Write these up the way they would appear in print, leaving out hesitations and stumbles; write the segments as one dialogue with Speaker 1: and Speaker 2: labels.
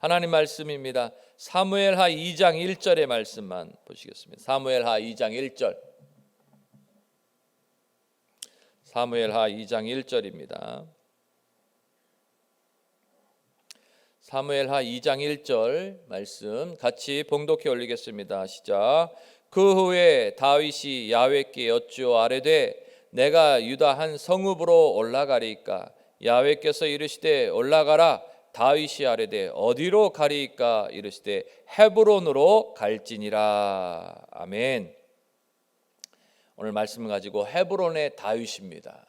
Speaker 1: 하나님 말씀입니다. 사무엘하 2장 1절의 말씀만 보시겠습니다. 사무엘하 2장 1절. 사무엘하 2장 1절입니다. 사무엘하 2장 1절 말씀 같이 봉독해 올리겠습니다. 시작. 그 후에 다윗이 야훼께 여쭈어 아뢰되 내가 유다 한 성읍으로 올라가리이까? 야훼께서 이르시되 올라가라. 다윗이 아뢰되 어디로 가리이까? 이르시되 헤브론으로 갈지니라. 아멘. 오늘 말씀을 가지고 헤브론의 다윗입니다.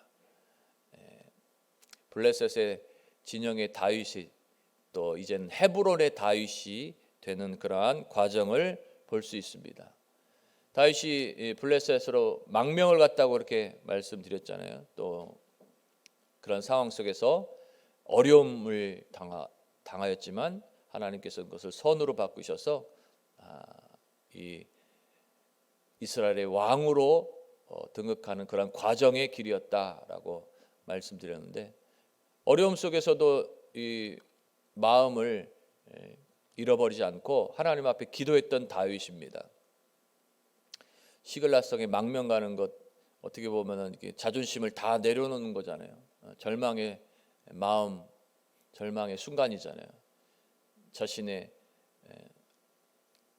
Speaker 1: 블레셋의 진영의 다윗이 또 이제는 헤브론의 다윗이 되는 그러한 과정을 볼 수 있습니다. 다윗이 블레셋으로 망명을 갔다고 그렇게 말씀드렸잖아요. 또 그런 상황 속에서 어려움을 당하였지만 하나님께서 그것을 선으로 바꾸셔서 이 이스라엘의 왕으로 등극하는 그런 과정의 길이었다라고 말씀드렸는데, 어려움 속에서도 이 마음을 잃어버리지 않고 하나님 앞에 기도했던 다윗입니다. 시글락성에 망명 가는 것, 어떻게 보면은 자존심을 다 내려놓는 거잖아요. 절망의 마음, 절망의 순간이잖아요. 자신의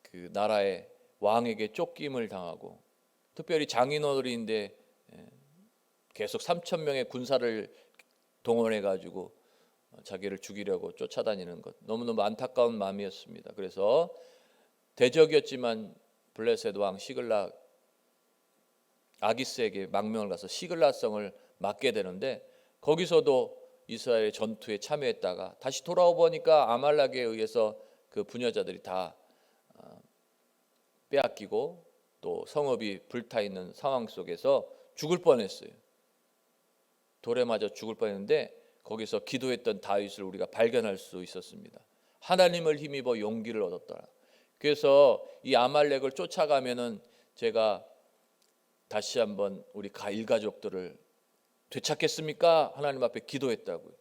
Speaker 1: 그 나라의 왕에게 쫓김을 당하고, 특별히 장인어른인데 계속 3,000명의 군사를 동원해 가지고 자기를 죽이려고 쫓아다니는 것, 너무너무 안타까운 마음이었습니다. 그래서 대적이었지만 블레셋 왕 시글락 아기스에게 망명을 가서 시글락성을 맡게 되는데, 거기서도 이스라엘의 전투에 참여했다가 다시 돌아오 보니까 아말렉에 의해서 그 부녀자들이 다 빼앗기고 또 성읍이 불타 있는 상황 속에서 죽을 뻔했어요. 돌에 맞아 죽을 뻔했는데 거기서 기도했던 다윗을 우리가 발견할 수 있었습니다. 하나님을 힘입어 용기를 얻었더라. 그래서 이 아말렉을 쫓아가면은 제가 다시 한번 우리 일가족들을 되찾겠습니까? 하나님 앞에 기도했다고요.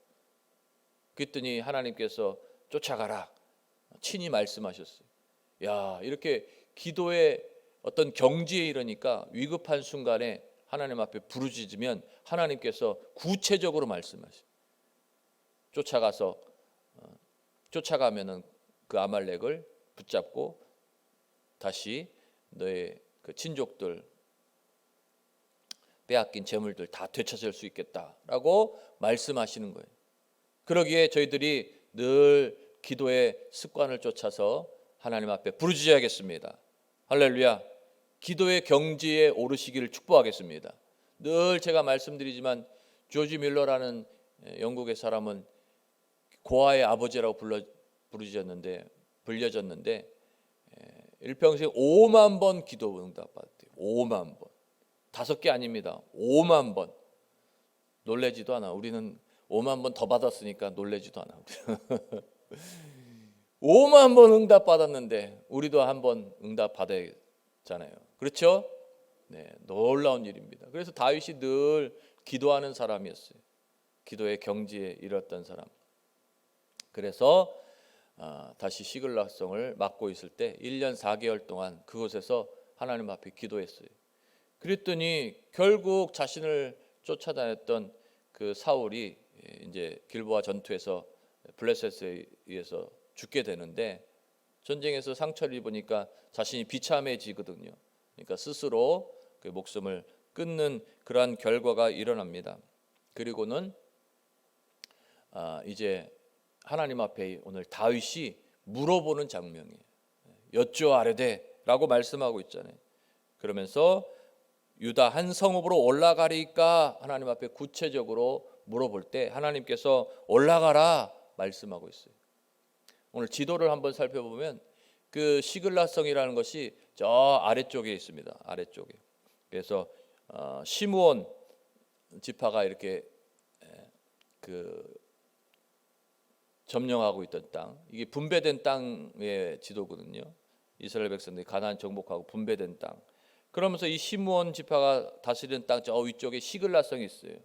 Speaker 1: 그랬더니 하나님께서 쫓아가라 친히 말씀하셨어요. 야, 이렇게 기도의 어떤 경지에 이르니까 위급한 순간에 하나님 앞에 부르짖으면 하나님께서 구체적으로 말씀하셔요. 쫓아가면은 그 아말렉을 붙잡고 다시 너의 그 친족들 빼앗긴 재물들 다 되찾을 수 있겠다라고 말씀하시는 거예요. 그러기에 저희들이 늘 기도의 습관을 쫓아서 하나님 앞에 부르짖어야겠습니다. 할렐루야. 기도의 경지에 오르시기를 축복하겠습니다. 늘 제가 말씀드리지만 조지 밀러라는 영국의 사람은 고아의 아버지라고 불려졌는데 일평생 5만 번 기도 응답받았대요. 5만 번. 5개 아닙니다. 5만 번. 놀래지도 않아. 우리는 5만 번 더 받았으니까 놀래지도 않아. 5만 번 응답받았는데 우리도 한번 응답받아야잖아요. 그렇죠? 네, 놀라운 일입니다. 그래서 다윗이 늘 기도하는 사람이었어요. 기도의 경지에 이르렀던 사람. 그래서 다시 시글락성을 맡고 있을 때 1년 4개월 동안 그곳에서 하나님 앞에 기도했어요. 그랬더니 결국 자신을 쫓아다녔던 그 사울이 이제 길보아 전투에서 블레셋에 의해서 죽게 되는데, 전쟁에서 상처를 입으니까 자신이 비참해지거든요. 그러니까 스스로 그 목숨을 끊는 그러한 결과가 일어납니다. 그리고는 이제 하나님 앞에 오늘 다윗이 물어보는 장면이에요. 여쭈어 아뢰되라고 말씀하고 있잖아요. 그러면서 유다 한 성읍으로 올라가리까 하나님 앞에 구체적으로 물어볼 때 하나님께서 올라가라 말씀하고 있어요. 오늘 지도를 한번 살펴보면 그 시글락성이라는 것이 저 아래쪽에 있습니다. 아래쪽에. 그래서 시므온 지파가 이렇게 그 점령하고 있던 땅, 이게 분배된 땅의 지도거든요. 이스라엘 백성들이 가나안 정복하고 분배된 땅. 그러면서 이 시므온 지파가 다스리는 땅 저 위쪽에 시글락성이 있어요.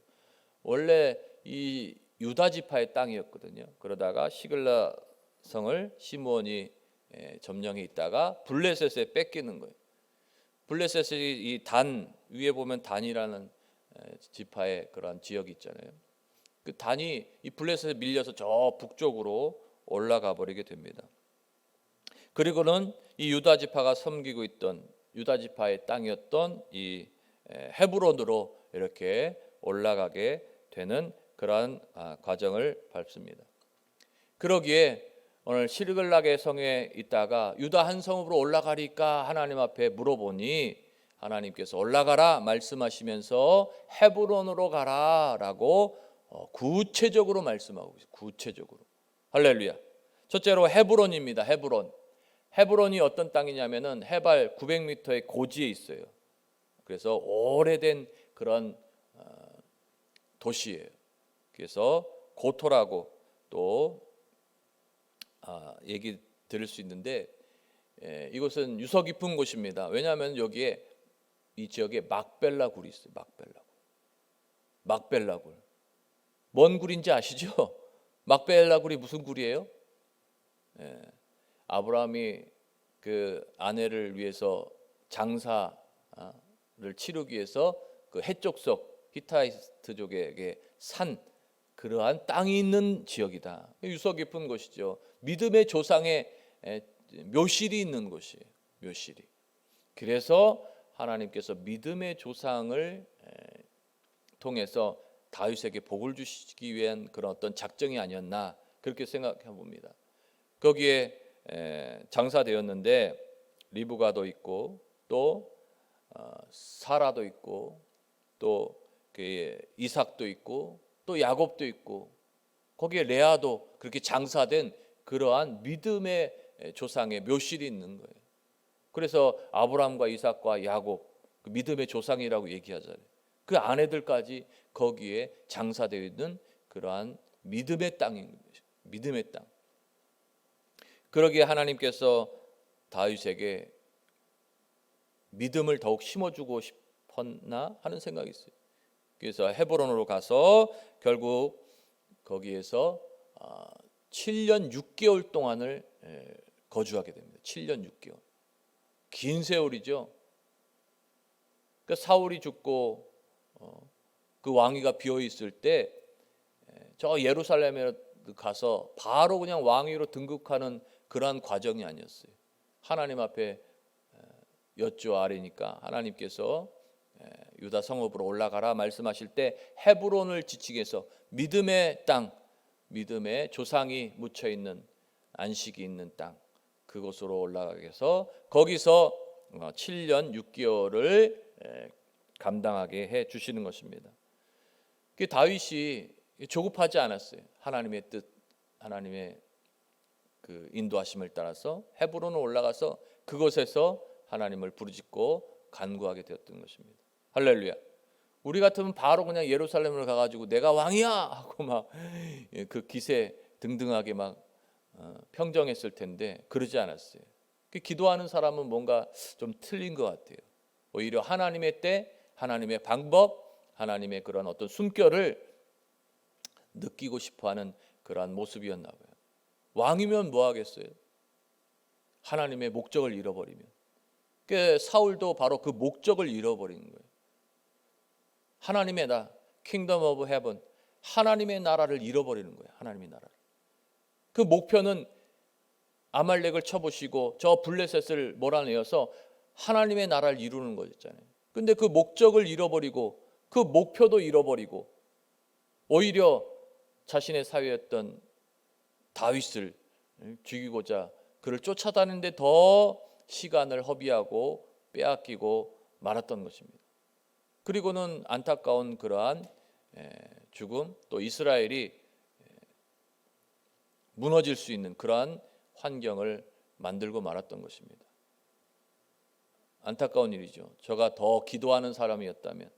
Speaker 1: 원래 이 유다 지파의 땅이었거든요. 그러다가 시글락 성을 시므온이 점령해 있다가 블레셋에 뺏기는 거예요. 블레셋이 이 단 위에 보면 단이라는 지파의 그런 지역이 있잖아요. 그 단이 이 블레셋에 밀려서 저 북쪽으로 올라가 버리게 됩니다. 그리고는 이 유다 지파가 섬기고 있던 유다 지파의 땅이었던 이 헤브론으로 이렇게 올라가게 되는 그러한 과정을 밟습니다. 그러기에 오늘 시르글락의 성에 있다가 유다 한 성읍으로 올라가리까 하나님 앞에 물어보니 하나님께서 올라가라 말씀하시면서 헤브론으로 가라라고 구체적으로 말씀하고 있어요. 구체적으로. 할렐루야. 첫째로 헤브론입니다. 헤브론이 어떤 땅이냐면은 해발 900m의 고지에 있어요. 그래서 오래된 그런 도시예요. 그래서 고토라고 또 얘기 들을 수 있는데 이곳은 유서 깊은 곳입니다. 왜냐하면 여기에 이 지역에 막벨라 굴이 있어요. 막벨라 굴. 뭔 굴인지 아시죠? 막벨라 굴이 무슨 굴이에요? 아브라함이 그 아내를 위해서 장사를 치르기 위해서 그 해족속 히타이트족에게 산 그러한 땅이 있는 지역이다. 유서 깊은 곳이죠. 믿음의 조상의 묘실이 있는 곳이에요. 묘실이. 그래서 하나님께서 믿음의 조상을 통해서 다윗에게 복을 주시기 위한 그런 어떤 작정이 아니었나 그렇게 생각해 봅니다. 거기에 장사되었는데 리브가도 있고 또 사라도 있고 또 이삭도 있고 또 야곱도 있고 거기에 레아도 그렇게 장사된 그러한 믿음의 조상의 묘실이 있는 거예요. 그래서 아브라함과 이삭과 야곱 그 믿음의 조상이라고 얘기하잖아요. 그 아내들까지 거기에 장사되어 있는 그러한 믿음의 땅인 거죠. 믿음의 땅. 그러기에 하나님께서 다윗에게 믿음을 더욱 심어주고 싶었나 하는 생각이 있어요. 그래서 헤브론으로 가서 결국 거기에서 7년 6개월 동안을 거주하게 됩니다. 7년 6개월. 긴 세월이죠. 그러니까 사울이 죽고 그 왕위가 비어 있을 때 저 예루살렘에 가서 바로 그냥 왕위로 등극하는 그러한 과정이 아니었어요. 하나님 앞에 여쭈 아뢰니까 하나님께서 유다 성읍으로 올라가라 말씀하실 때 헤브론을 지치게 해서 믿음의 땅, 믿음의 조상이 묻혀 있는 안식이 있는 땅 그곳으로 올라가게 해서 거기서 7년 6개월을 감당하게 해 주시는 것입니다. 그 다윗이 조급하지 않았어요. 하나님의 뜻, 하나님의 그 인도하심을 따라서 헤브론으로 올라가서 그곳에서 하나님을 부르짖고 간구하게 되었던 것입니다. 할렐루야. 우리 같으면 바로 그냥 예루살렘으로 가가지고 내가 왕이야 하고 막 그 기세 등등하게 막 평정했을 텐데 그러지 않았어요. 기도하는 사람은 뭔가 좀 틀린 것 같아요. 오히려 하나님의 때, 하나님의 방법, 하나님의 그런 어떤 숨결을 느끼고 싶어하는 그러한 모습이었나 봐요. 왕이면 뭐 하겠어요? 하나님의 목적을 잃어버리면. 사울도 바로 그 목적을 잃어버린 거예요. 하나님의 킹덤 오브 헤븐, 하나님의 나라를 잃어버리는 거예요. 하나님의 나라를. 그 목표는 아말렉을 쳐부시고 저 블레셋을 몰아내어서 하나님의 나라를 이루는 거였잖아요. 근데 그 목적을 잃어버리고 그 목표도 잃어버리고 오히려 자신의 사위였던 다윗을 죽이고자 그를 쫓아다니는데 더 시간을 허비하고 빼앗기고 말았던 것입니다. 그리고는 안타까운 그러한 죽음, 또 이스라엘이 무너질 수 있는 그러한 환경을 만들고 말았던 것입니다. 안타까운 일이죠. 저가 더 기도하는 사람이었다면,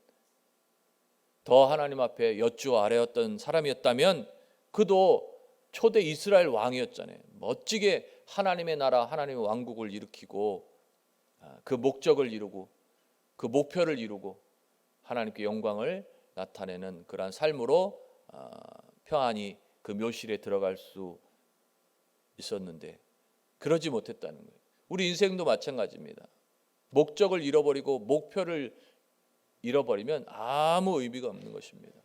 Speaker 1: 더 하나님 앞에 여쭈 아뢰었던 사람이었다면 그도 초대 이스라엘 왕이었잖아요. 멋지게 하나님의 나라, 하나님의 왕국을 일으키고 그 목적을 이루고 그 목표를 이루고 하나님께 영광을 나타내는 그러한 삶으로 평안히 그 묘실에 들어갈 수 있었는데 그러지 못했다는 거예요. 우리 인생도 마찬가지입니다. 목적을 잃어버리고 목표를 잃어버리면 아무 의미가 없는 것입니다.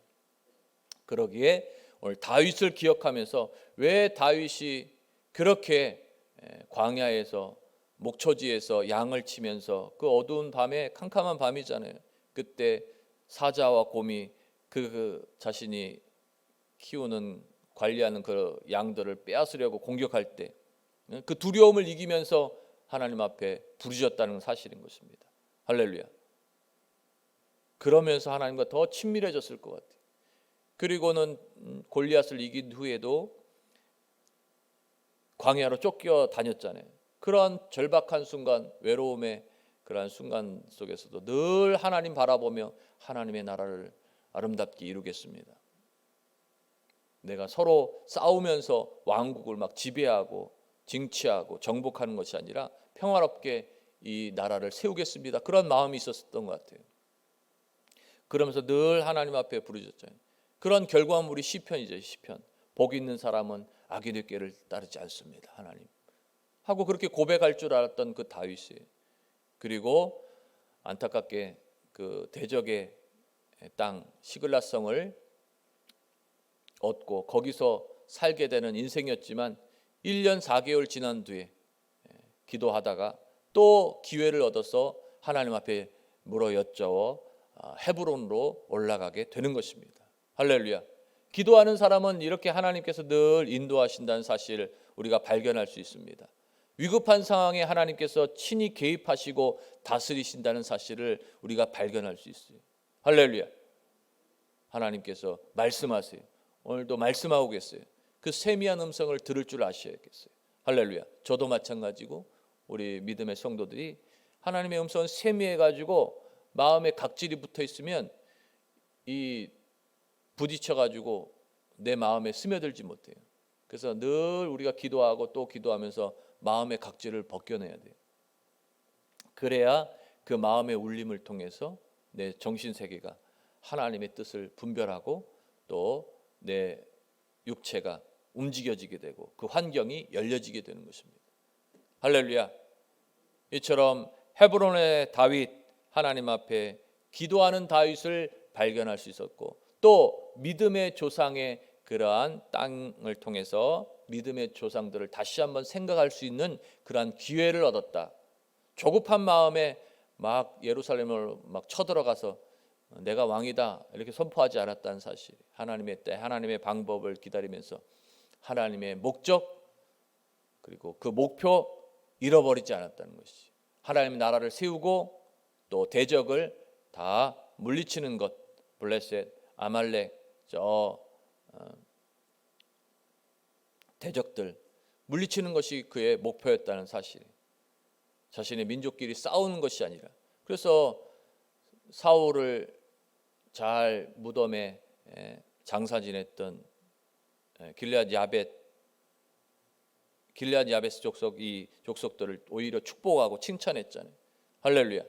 Speaker 1: 그러기에 오늘 다윗을 기억하면서 왜 다윗이 그렇게 광야에서 목초지에서 양을 치면서 그 어두운 밤에 캄캄한 밤이잖아요. 그때 사자와 곰이 그 자신이 키우는 관리하는 그 양들을 빼앗으려고 공격할 때 그 두려움을 이기면서 하나님 앞에 부르짖었다는 사실인 것입니다. 할렐루야. 그러면서 하나님과 더 친밀해졌을 것 같아요. 그리고는 골리앗을 이긴 후에도 광야로 쫓겨 다녔잖아요. 그러한 절박한 순간, 외로움의 그러한 순간 속에서도 늘 하나님 바라보며 하나님의 나라를 아름답게 이루겠습니다. 내가 서로 싸우면서 왕국을 막 지배하고 징치하고 정복하는 것이 아니라 평화롭게 이 나라를 세우겠습니다. 그런 마음이 있었던 것 같아요. 그러면서 늘 하나님 앞에 부르짖었잖아요. 그런 결과물이 시편이죠. 시편. 복 있는 사람은 악인의 꾀를 따르지 않습니다. 하나님 하고 그렇게 고백할 줄 알았던 그 다윗이, 그리고 안타깝게 그 대적의 땅 시글라성을 얻고 거기서 살게 되는 인생이었지만 1년 4개월 지난 뒤에 기도하다가 또 기회를 얻어서 하나님 앞에 물어 여쭈어 헤브론으로 올라가게 되는 것입니다. 할렐루야. 기도하는 사람은 이렇게 하나님께서 늘 인도하신다는 사실을 우리가 발견할 수 있습니다. 위급한 상황에 하나님께서 친히 개입하시고 다스리신다는 사실을 우리가 발견할 수 있어요. 할렐루야. 하나님께서 말씀하세요. 오늘도 말씀하고 계세요. 그 세미한 음성을 들을 줄 아셔야겠어요. 할렐루야. 저도 마찬가지고 우리 믿음의 성도들이 하나님의 음성은 세미해가지고 마음에 각질이 붙어 있으면 이 부딪혀가지고 내 마음에 스며들지 못해요. 그래서 늘 우리가 기도하고 또 기도하면서 마음의 각질을 벗겨내야 돼요. 그래야 그 마음의 울림을 통해서 내 정신세계가 하나님의 뜻을 분별하고 또 내 육체가 움직여지게 되고 그 환경이 열려지게 되는 것입니다. 할렐루야. 이처럼 헤브론의 다윗, 하나님 앞에 기도하는 다윗을 발견할 수 있었고, 또 믿음의 조상의 그러한 땅을 통해서 믿음의 조상들을 다시 한번 생각할 수 있는 그러한 기회를 얻었다. 조급한 마음에 막 예루살렘을 막 쳐들어가서 내가 왕이다 이렇게 선포하지 않았다는 사실. 하나님의 때, 하나님의 방법을 기다리면서 하나님의 목적 그리고 그 목표 잃어버리지 않았다는 것이. 하나님의 나라를 세우고 또 대적을 다 물리치는 것, 블레셋, 아말렉, 대적들 물리치는 것이 그의 목표였다는 사실. 자신의 민족끼리 싸우는 것이 아니라. 그래서 사울을 잘 무덤에 장사 지냈던 길앗 야벳 족속 이 족속들을 오히려 축복하고 칭찬했잖아요. 할렐루야.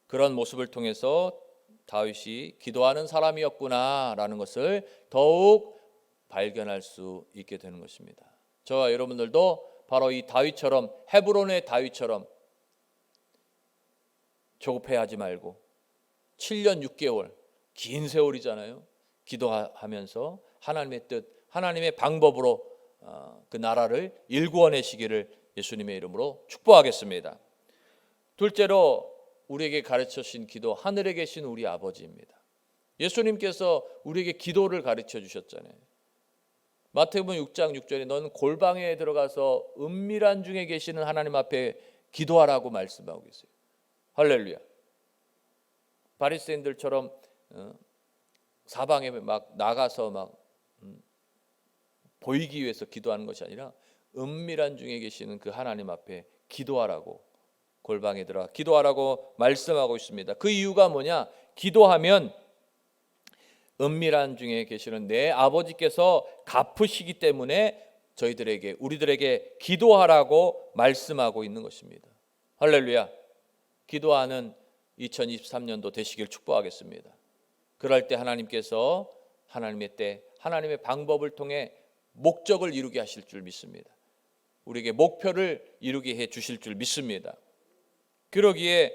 Speaker 1: 그런 모습을 통해서 다윗이 기도하는 사람이었구나라는 것을 더욱 발견할 수 있게 되는 것입니다. 저와 여러분들도 바로 이 다윗처럼, 헤브론의 다윗처럼 조급해하지 말고 7년 6개월 긴 세월이잖아요. 기도하면서 하나님의 뜻, 하나님의 방법으로 그 나라를 일구어내시기를 예수님의 이름으로 축복하겠습니다. 둘째로 우리에게 가르쳐 주신 기도, 하늘에 계신 우리 아버지입니다. 예수님께서 우리에게 기도를 가르쳐 주셨잖아요. 마태복음 6장 6절에 너는 골방에 들어가서 은밀한 중에 계시는 하나님 앞에 기도하라고 말씀하고 계세요. 할렐루야. 바리새인들처럼 사방에 막 나가서 막 보이기 위해서 기도하는 것이 아니라 은밀한 중에 계시는 그 하나님 앞에 기도하라고, 골방에 들어가 기도하라고 말씀하고 있습니다. 그 이유가 뭐냐? 기도하면 은밀한 중에 계시는 내 아버지께서 갚으시기 때문에 우리들에게 기도하라고 말씀하고 있는 것입니다. 할렐루야. 기도하는 2023년도 되시길 축복하겠습니다. 그럴 때 하나님께서 하나님의 때, 하나님의 방법을 통해 목적을 이루게 하실 줄 믿습니다. 우리에게 목표를 이루게 해 주실 줄 믿습니다. 그러기에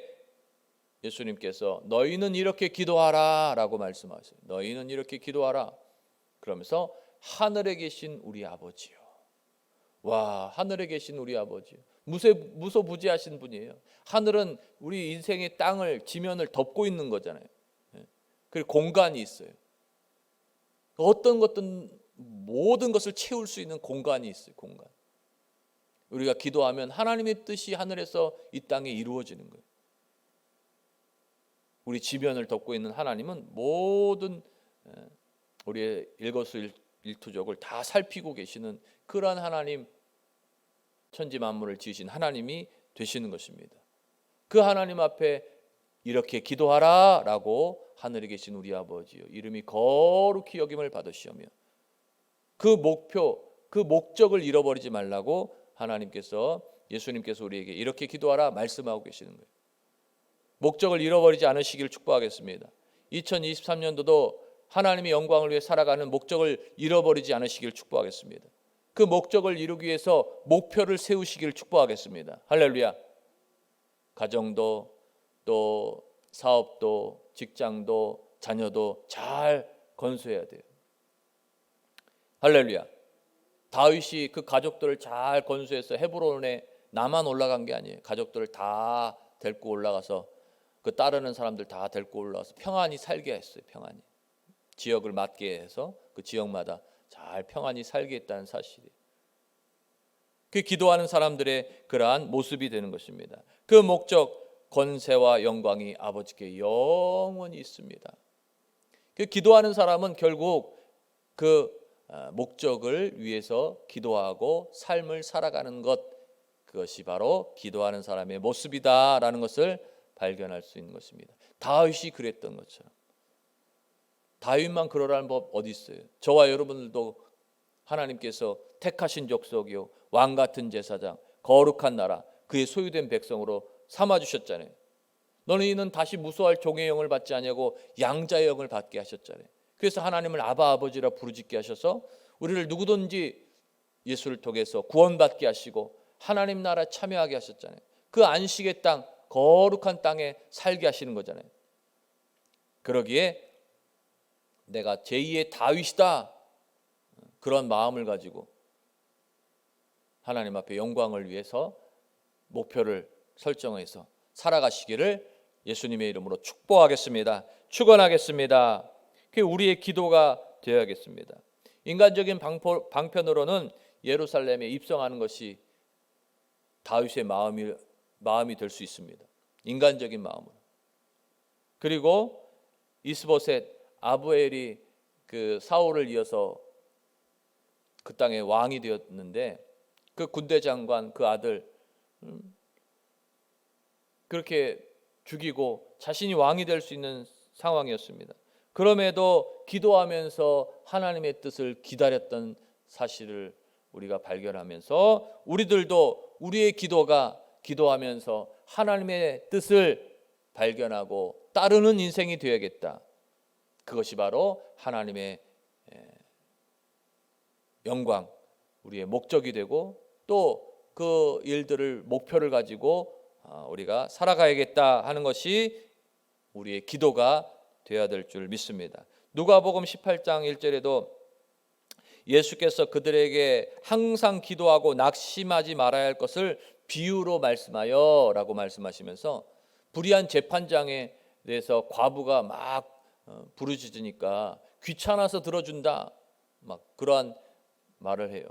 Speaker 1: 예수님께서 너희는 이렇게 기도하라 라고 말씀하세요. 너희는 이렇게 기도하라. 그러면서 하늘에 계신 우리 아버지요. 와, 하늘에 계신 우리 아버지요. 무소부지하신 분이에요. 하늘은 우리 인생의 땅을, 지면을 덮고 있는 거잖아요. 그리고 공간이 있어요. 어떤 것든 모든 것을 채울 수 있는 공간이 있어요. 공간. 우리가 기도하면 하나님의 뜻이 하늘에서 이 땅에 이루어지는 거예요. 우리 지면을 덮고 있는 하나님은 모든 우리의 일거수일투족을 다 살피고 계시는 그러한 하나님, 천지 만물을 지으신 하나님이 되시는 것입니다. 그 하나님 앞에 이렇게 기도하라 라고 하늘에 계신 우리 아버지요, 이름이 거룩히 여김을 받으시오며 그 목표, 그 목적을 잃어버리지 말라고 하나님께서, 예수님께서 우리에게 이렇게 기도하라 말씀하고 계시는 거예요. 목적을 잃어버리지 않으시기를 축복하겠습니다. 2023년도도 하나님의 영광을 위해 살아가는 목적을 잃어버리지 않으시기를 축복하겠습니다. 그 목적을 이루기 위해서 목표를 세우시기를 축복하겠습니다. 할렐루야. 가정도, 또 사업도, 직장도, 자녀도 잘 건수해야 돼요. 할렐루야. 다윗이 그 가족들을 잘 건수해서 헤브론에 나만 올라간 게 아니에요. 가족들을 다 데리고 올라가서 그 따르는 사람들 다 데리고 올라가서 평안히 살게 했어요. 평안히. 지역을 맡게 해서 그 지역마다 잘 평안히 살게 했다는 사실이에요. 그 기도하는 사람들의 그러한 모습이 되는 것입니다. 그 목적, 권세와 영광이 아버지께 영원히 있습니다. 그 기도하는 사람은 결국 그 목적을 위해서 기도하고 삶을 살아가는 것, 그것이 바로 기도하는 사람의 모습이다라는 것을 발견할 수 있는 것입니다. 다윗이 그랬던 것처럼. 다윗만 그러라는 법 어디 있어요? 저와 여러분들도 하나님께서 택하신 족속이요, 왕 같은 제사장, 거룩한 나라, 그의 소유된 백성으로 삼아주셨잖아요. 너희는 다시 무소할 종의 영을 받지 아니하고 양자의 영을 받게 하셨잖아요. 그래서 하나님을 아바 아버지라 부르짖게 하셔서 우리를 누구든지 예수를 통해서 구원받게 하시고 하나님 나라에 참여하게 하셨잖아요. 그 안식의 땅, 거룩한 땅에 살게 하시는 거잖아요. 그러기에 내가 제2의 다윗이다, 그런 마음을 가지고 하나님 앞에 영광을 위해서 목표를 설정해서 살아가시기를 예수님의 이름으로 축복하겠습니다. 축원하겠습니다. 그게 우리의 기도가 되어야겠습니다. 인간적인 방편으로는 예루살렘에 입성하는 것이 다윗의 마음이 될 수 있습니다. 인간적인 마음으로. 그리고 이스보셋, 아브엘이 그 사울을 이어서 그 땅의 왕이 되었는데 그 군대 장관 그 아들 그렇게 죽이고 자신이 왕이 될 수 있는 상황이었습니다. 그럼에도 기도하면서 하나님의 뜻을 기다렸던 사실을 우리가 발견하면서 우리들도 우리의 기도하면서 하나님의 뜻을 발견하고 따르는 인생이 되어야겠다. 그것이 바로 하나님의 영광, 우리의 목적이 되고 또 그 일들을 목표를 가지고 우리가 살아가야겠다 하는 것이 우리의 기도가 되어야 될 줄 믿습니다. 누가복음 18장 1절에도 예수께서 그들에게 항상 기도하고 낙심하지 말아야 할 것을 비유로 말씀하여 라고 말씀하시면서 불의한 재판장에 대해서 과부가 막 부르짖으니까 귀찮아서 들어준다, 막 그러한 말을 해요.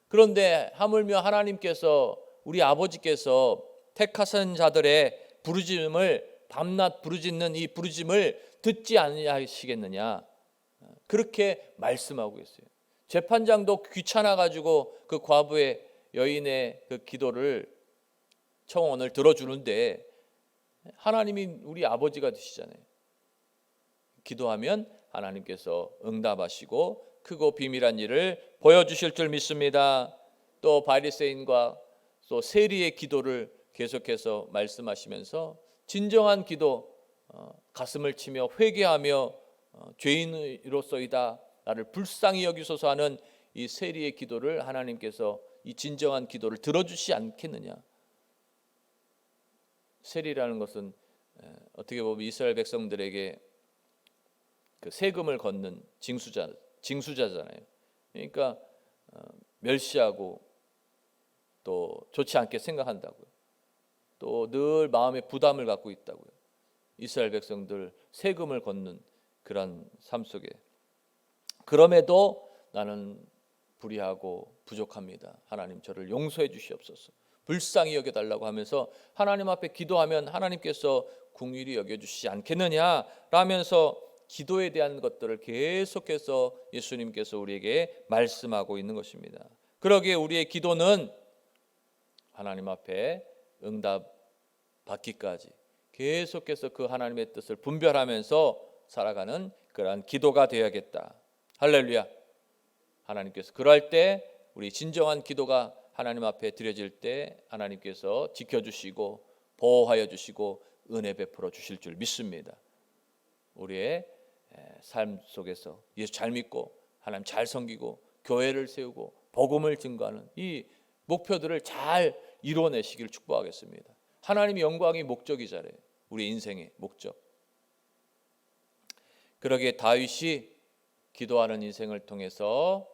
Speaker 1: 그런데 하물며 하나님께서, 우리 아버지께서 택하신 자들의 부르짖음을, 밤낮 부르짖는 이 부르짖음을 듣지 아니하시겠느냐, 그렇게 말씀하고 있어요. 재판장도 귀찮아 가지고 그 과부의, 여인의 그 기도를, 청원을 들어주는데 하나님이 우리 아버지가 되시잖아요. 기도하면 하나님께서 응답하시고 크고 비밀한 일을 보여주실 줄 믿습니다. 또 바리새인과 또 세리의 기도를 계속해서 말씀하시면서 진정한 기도, 가슴을 치며 회개하며 죄인으로서이다 나를 불쌍히 여기소서 하는 이 세리의 기도를 하나님께서 이 진정한 기도를 들어주시 않겠느냐. 세리라는 것은 어떻게 보면 이스라엘 백성들에게 그 세금을 걷는 징수자잖아요. 그러니까 멸시하고 또 좋지 않게 생각한다고요. 또 늘 마음에 부담을 갖고 있다고요. 이스라엘 백성들 세금을 걷는 그런 삶 속에 그럼에도 나는 불의하고 부족합니다. 하나님 저를 용서해 주시옵소서. 불쌍히 여겨달라고 하면서 하나님 앞에 기도하면 하나님께서 긍휼히 여겨주시지 않겠느냐 라면서 기도에 대한 것들을 계속해서 예수님께서 우리에게 말씀하고 있는 것입니다. 그러기에 우리의 기도는 하나님 앞에 응답 받기까지 계속해서 그 하나님의 뜻을 분별하면서 살아가는 그러한 기도가 되어야겠다. 할렐루야. 하나님께서 그럴 때 우리 진정한 기도가 하나님 앞에 드려질 때 하나님께서 지켜주시고 보호하여 주시고 은혜 베풀어 주실 줄 믿습니다. 우리의 삶 속에서 예수 잘 믿고 하나님 잘 섬기고 교회를 세우고 복음을 증거하는 이 목표들을 잘 이루어내시기를 축복하겠습니다. 하나님의 영광이 목적이잖아요. 우리 인생의 목적. 그러기에 다윗이 기도하는 인생을 통해서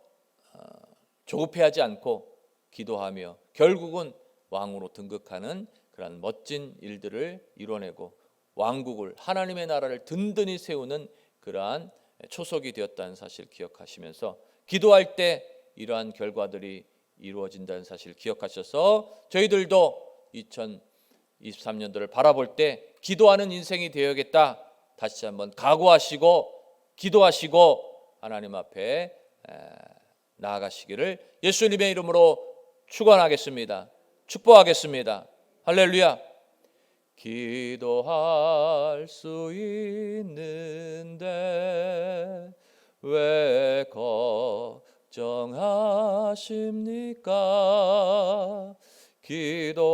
Speaker 1: 조급해하지 않고 기도하며 결국은 왕으로 등극하는 그런 멋진 일들을 이뤄내고 왕국을 하나님의 나라를 든든히 세우는 그러한 초석이 되었다는 사실 기억하시면서 기도할 때 이러한 결과들이 이루어진다는 사실 기억하셔서 저희들도 2023년도를 바라볼 때 기도하는 인생이 되어야겠다. 다시 한번 각오하시고 기도하시고 하나님 앞에 나아가시기를 예수님의 이름으로 축원하겠습니다. 축복하겠습니다. 할렐루야. 기도할 수 있는데 왜 걱정하십니까? 기도하면서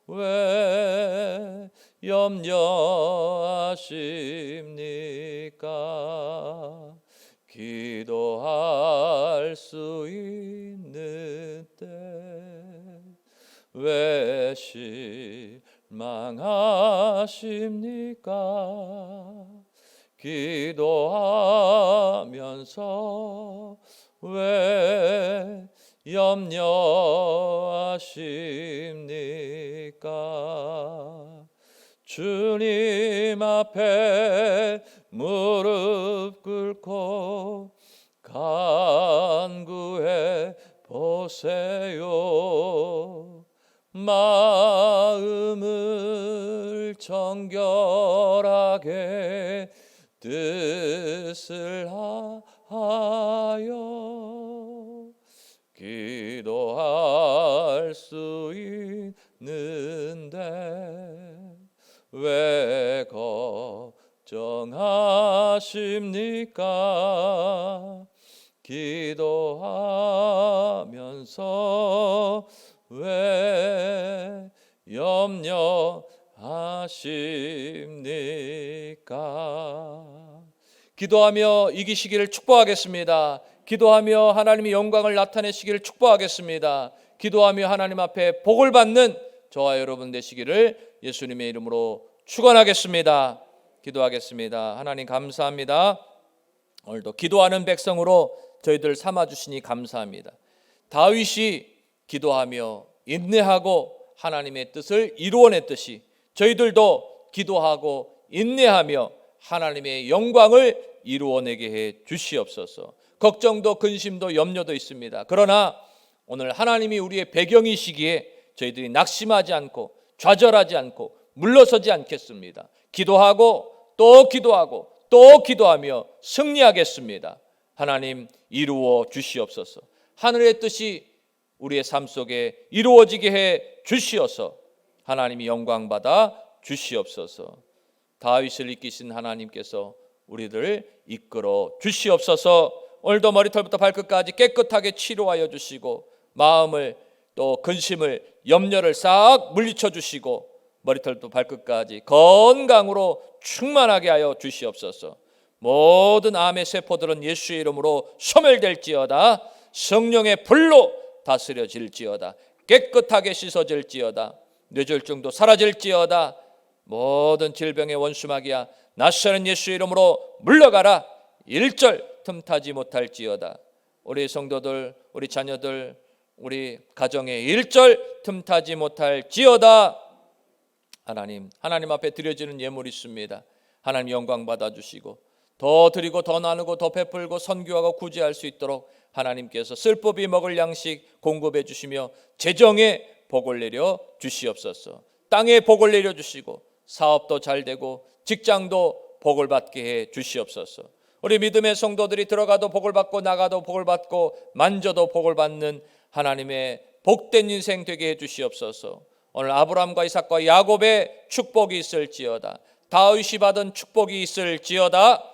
Speaker 1: 왜 염려하십니까? 기도할 수 있는데 왜 실망하십니까? 기도하면서 왜 염려하십니까? 주님 앞에 무릎 꿇고 간구해 보세요. 마음을 정결하게 뜻을 하여 기도할 수 있는데 왜 걱정하십니까? 기도하면서 왜 염려하십니까? 기도하며 이기시기를 축복하겠습니다. 기도하며 하나님의 영광을 나타내시기를 축복하겠습니다. 기도하며 하나님 앞에 복을 받는 저와 여러분 되시기를 예수님의 이름으로 축원하겠습니다. 기도하겠습니다. 하나님 감사합니다. 오늘도 기도하는 백성으로 저희들 삼아주시니 감사합니다. 다윗이 기도하며 인내하고 하나님의 뜻을 이루어냈듯이 저희들도 기도하고 인내하며 하나님의 영광을 이루어내게 해 주시옵소서. 걱정도 근심도 염려도 있습니다. 그러나 오늘 하나님이 우리의 배경이시기에 저희들이 낙심하지 않고 좌절하지 않고 물러서지 않겠습니다. 기도하고 또 기도하고 또 기도하며 승리하겠습니다. 하나님 이루어 주시옵소서. 하늘의 뜻이 우리의 삶 속에 이루어지게 해 주시어서 하나님이 영광 받아 주시옵소서. 다윗을 이끄신 하나님께서 우리들을 이끌어 주시옵소서. 오늘도 머리털부터 발끝까지 깨끗하게 치료하여 주시고 마음을 또 근심을 염려를 싹 물리쳐 주시고 머리털부터 발끝까지 건강으로 충만하게 하여 주시옵소서. 모든 암의 세포들은 예수의 이름으로 소멸될지어다. 성령의 불로 다스려질지어다. 깨끗하게 씻어질지어다. 뇌졸중도 사라질지어다. 모든 질병의 원수마귀야 나사렛 예수 이름으로 물러가라. 일절 틈타지 못할지어다. 우리 성도들, 우리 자녀들, 우리 가정에 일절 틈타지 못할지어다. 하나님 앞에 드려지는 예물이 있습니다. 하나님 영광 받아주시고 더 드리고 더 나누고 더 베풀고 선교하고 구제할 수 있도록 하나님께서 쓸법이 먹을 양식 공급해 주시며 재정에 복을 내려 주시옵소서. 땅에 복을 내려 주시고 사업도 잘 되고 직장도 복을 받게 해 주시옵소서. 우리 믿음의 성도들이 들어가도 복을 받고 나가도 복을 받고 만져도 복을 받는 하나님의 복된 인생 되게 해 주시옵소서. 오늘 아브라함과 이삭과 야곱의 축복이 있을지어다. 다윗이 받은 축복이 있을지어다.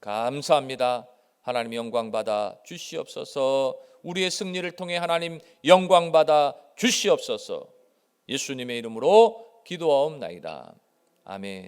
Speaker 1: 감사합니다. 하나님 영광 받아 주시옵소서. 우리의 승리를 통해 하나님 영광 받아 주시옵소서. 예수님의 이름으로 기도하옵나이다. 아멘.